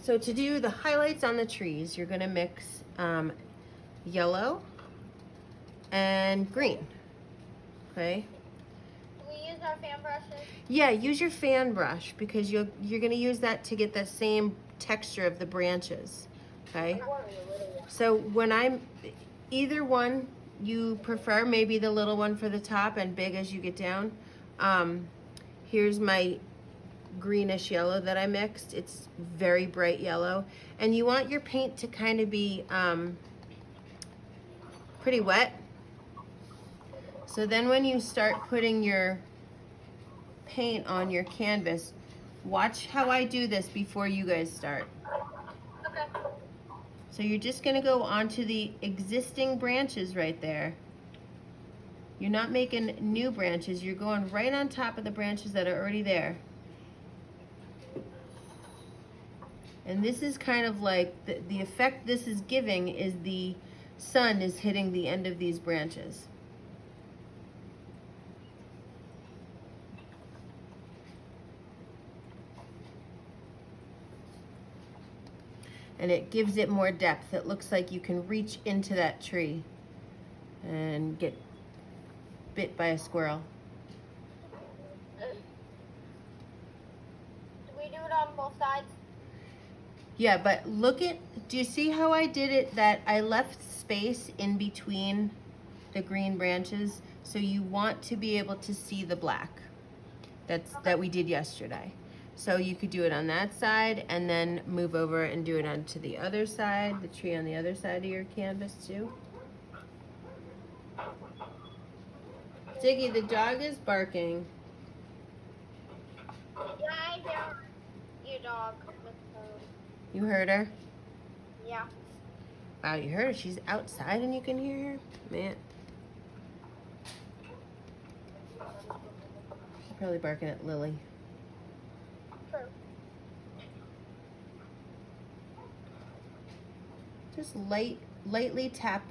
So to do the highlights on the trees, you're gonna mix yellow and green, okay? Do we use our fan brushes? Yeah, use your fan brush because you're gonna use that to get the same texture of the branches, okay? So when either one you prefer, maybe the little one for the top and big as you get down. Here's my greenish yellow that I mixed. It's very bright yellow. And you want your paint to kind of be pretty wet. So then when you start putting your paint on your canvas, watch how I do this before you guys start. Okay. So you're just gonna go onto the existing branches right there. You're not making new branches, you're going right on top of the branches that are already there. And this is kind of like, the effect this is giving is the sun is hitting the end of these branches. And it gives it more depth. It looks like you can reach into that tree and get bit by a squirrel. Do we do it on both sides? Yeah, but do you see how I did it, that I left space in between the green branches? So you want to be able to see the black that we did yesterday. So you could do it on that side and then move over and do it onto the other side, the tree on the other side of your canvas too. Ziggy, the dog is barking. Yeah, I hear your dog. You heard her? Yeah. Wow, you heard her? She's outside and you can hear her? Man. She's probably barking at Lily. True. Just lightly tap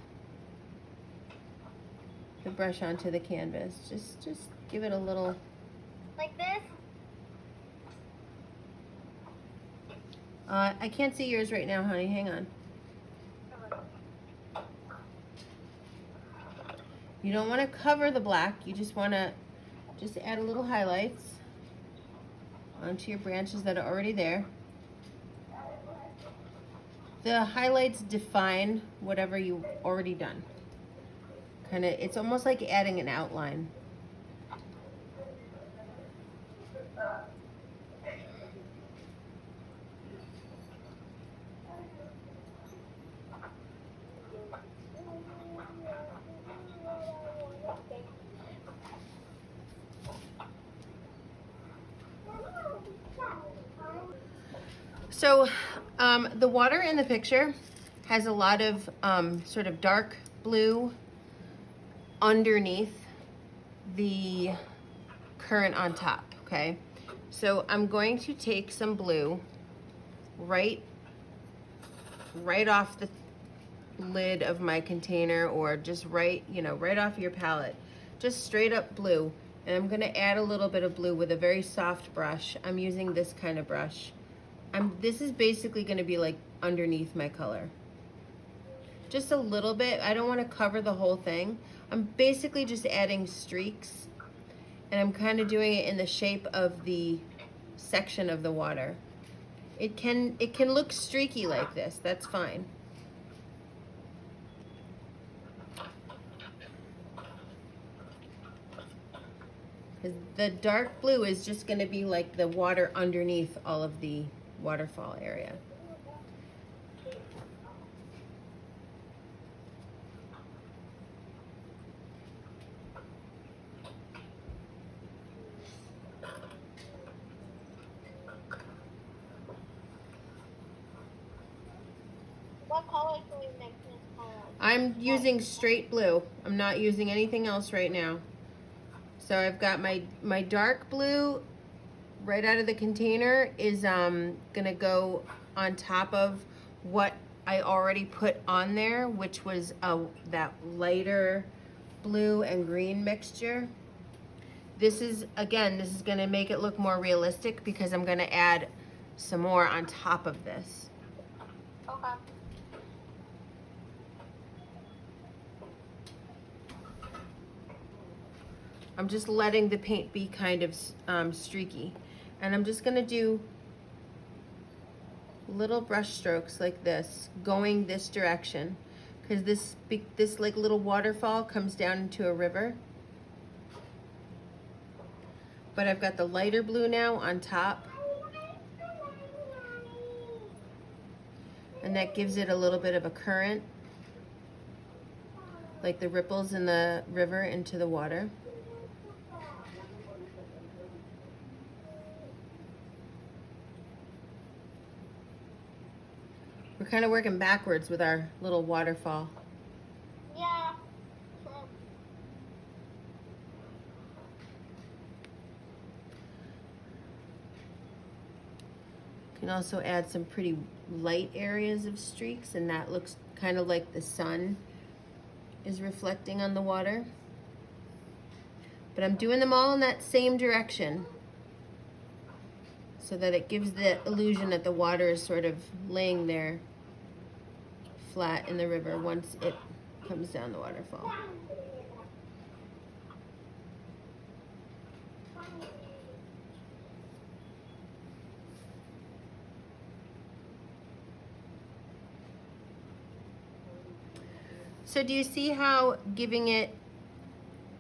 the brush onto the canvas. Just give it a little. Like this? I can't see yours right now, honey. Hang on. You don't want to cover the black. You just want to add a little highlights onto your branches that are already there. The highlights define whatever you've already done. It's almost like adding an outline. So the water in the picture has a lot of sort of dark blue underneath the current on top, okay? So I'm going to take some blue right off the lid of my container, or just right off your palette. Just straight up blue. And I'm gonna add a little bit of blue with a very soft brush. I'm using this kind of brush. This is basically gonna be like underneath my color. Just a little bit. I don't wanna cover the whole thing. I'm basically just adding streaks, and I'm kind of doing it in the shape of the section of the water. It can look streaky like this, that's fine. Because the dark blue is just gonna be like the water underneath all of the waterfall area. What color can we mix this color? I'm using straight blue. I'm not using anything else right now. So I've got my dark blue right out of the container is gonna go on top of what I already put on there, which was that lighter blue and green mixture. This is gonna make it look more realistic because I'm gonna add some more on top of this. Okay. I'm just letting the paint be kind of streaky. And I'm just gonna do little brush strokes like this, going this direction, because this like little waterfall comes down into a river. But I've got the lighter blue now on top, and that gives it a little bit of a current, like the ripples in the river into the water. We're kind of working backwards with our little waterfall. Yeah. You can also add some pretty light areas of streaks, and that looks kind of like the sun is reflecting on the water. But I'm doing them all in that same direction so that it gives the illusion that the water is sort of laying there flat in the river once it comes down the waterfall. So do you see how giving it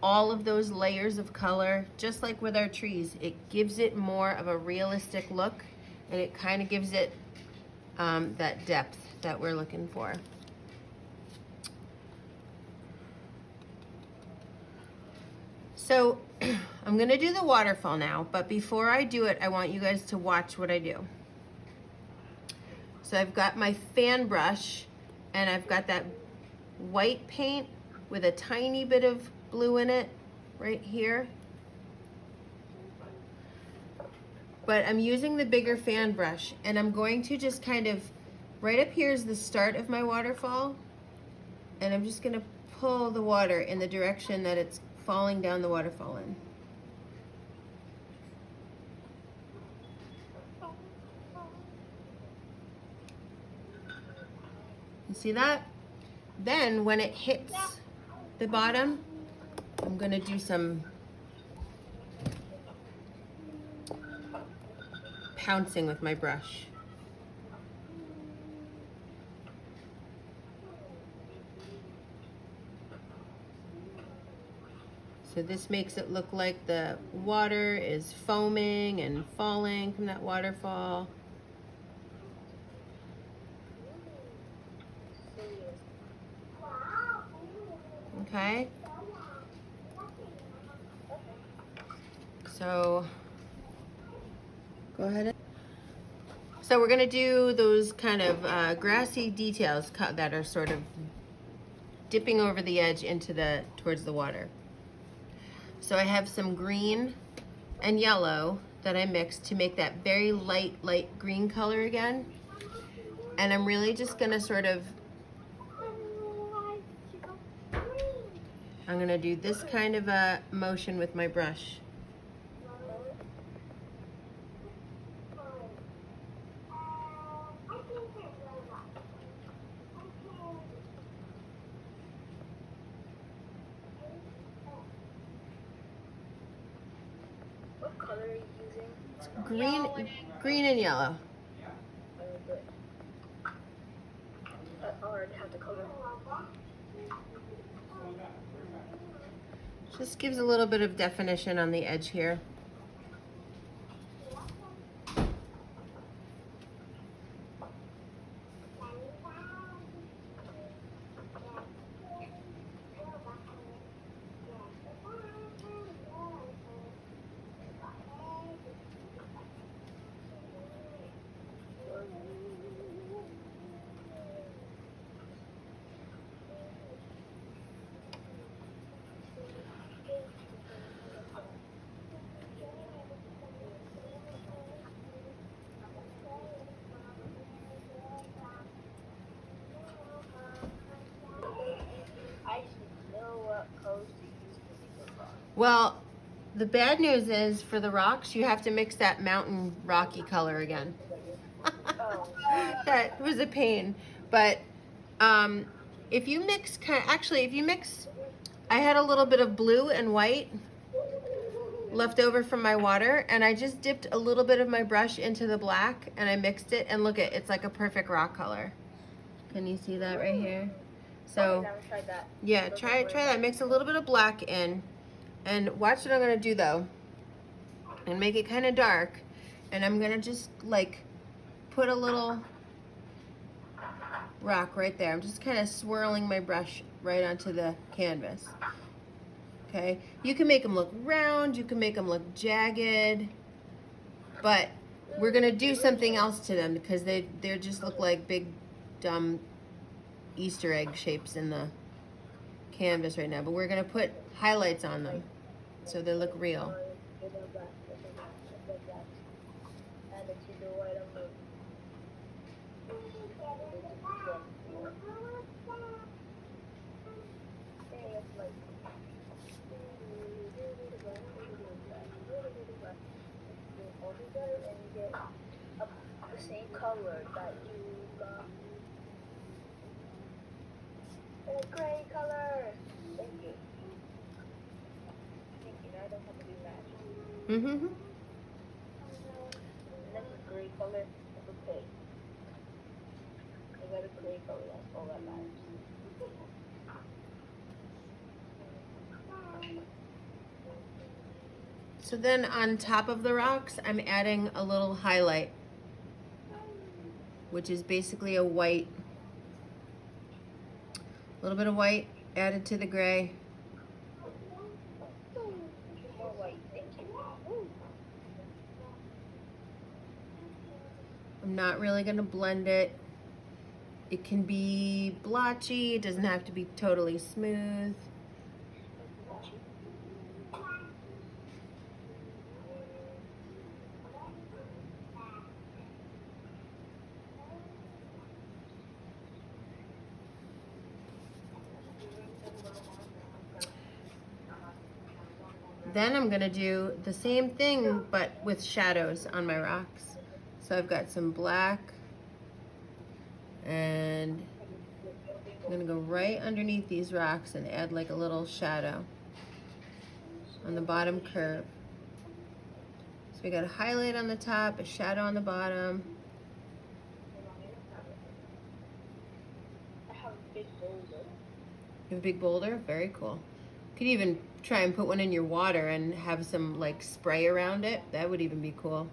all of those layers of color, just like with our trees, it gives it more of a realistic look, and it kind of gives it that depth that we're looking for. So I'm gonna do the waterfall now, but before I do it, I want you guys to watch what I do. So I've got my fan brush, and I've got that white paint with a tiny bit of blue in it right here. But I'm using the bigger fan brush, and I'm going to just kind of, right up here is the start of my waterfall, and I'm just gonna pull the water in the direction that it's falling down the waterfall in. You see that? Then when it hits the bottom, I'm gonna do some pouncing with my brush. So this makes it look like the water is foaming and falling from that waterfall. Okay. So go ahead. So we're gonna do those kind of grassy details that are sort of dipping over the edge into towards the water. So I have some green and yellow that I mixed to make that very light green color again. And I'm really just gonna sort of, I'm gonna do this kind of a motion with my brush. What color are you using? Green and yellow. I already have the color. Just gives a little bit of definition on the edge here. I should know what colors to use for the book. Well, The bad news is for the rocks, you have to mix that mountain rocky color again. Oh. That was a pain. But um, if you mix, actually, if you mix, I had a little bit of blue and white left over from my water, and I just dipped a little bit of my brush into the black, and I mixed it, and look it's like a perfect rock color. Can you see that right here? So, Okay, never tried that. yeah, try that. Mix a little bit of black in, and watch what I'm gonna do though, and make it kind of dark, and I'm gonna just like put a little rock right there. I'm just kind of swirling my brush right onto the canvas. Okay, you can make them look round, you can make them look jagged, but we're gonna do something else to them because they just look like big dumb Easter egg shapes in the canvas right now. But we're gonna put highlights on them so they look real. The same color that you got. A gray color. Thank you. Thank you. Now I don't have to do match. Mm-hmm. And then the gray color. Okay. I got a gray color. That's all that matters. So then on top of the rocks, I'm adding a little highlight, which is basically a white, a little bit of white added to the gray. More white. Thank you. I'm not really gonna blend it. It can be blotchy, it doesn't have to be totally smooth. Then I'm gonna do the same thing, but with shadows on my rocks. So I've got some black, and I'm gonna go right underneath these rocks and add like a little shadow on the bottom curve. So we got a highlight on the top, a shadow on the bottom. I have a big boulder. You have a big boulder? Very cool. You could even try and put one in your water and have some like spray around it. That would even be cool.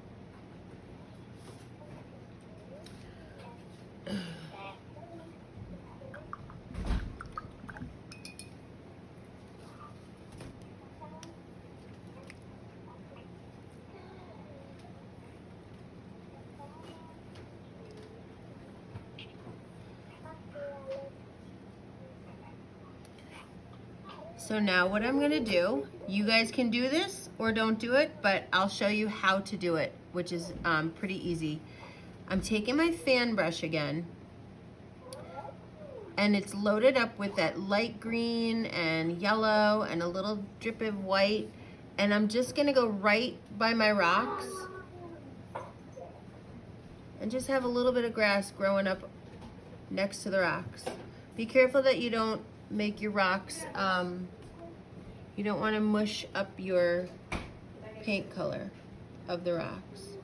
So now what I'm gonna do, you guys can do this or don't do it, but I'll show you how to do it, which is pretty easy. I'm taking my fan brush again, and it's loaded up with that light green and yellow and a little drip of white, and I'm just gonna go right by my rocks and just have a little bit of grass growing up next to the rocks. Be careful that you don't make your rocks, you don't want to mush up your paint color of the rocks.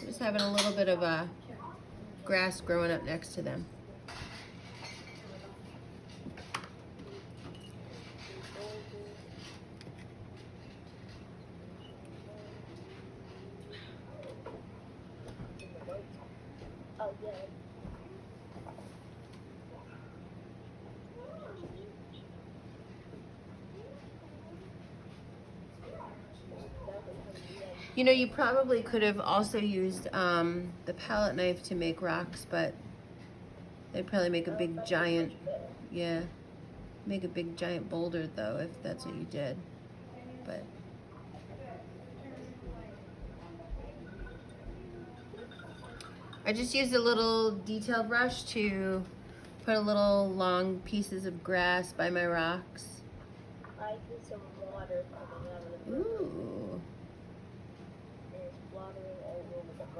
Just having a little bit of grass growing up next to them. Oh, yeah. You know, you probably could have also used the palette knife to make rocks, but they'd probably make a big giant, yeah, make a big giant boulder though, if that's what you did. But I just used a little detail brush to put a little long pieces of grass by my rocks. I see some water coming out of the Ooh.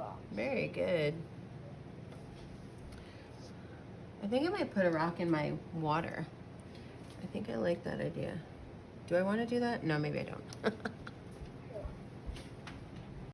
rock. Very good. I think I might put a rock in my water. I think I like that idea. Do I want to do that? No, maybe I don't.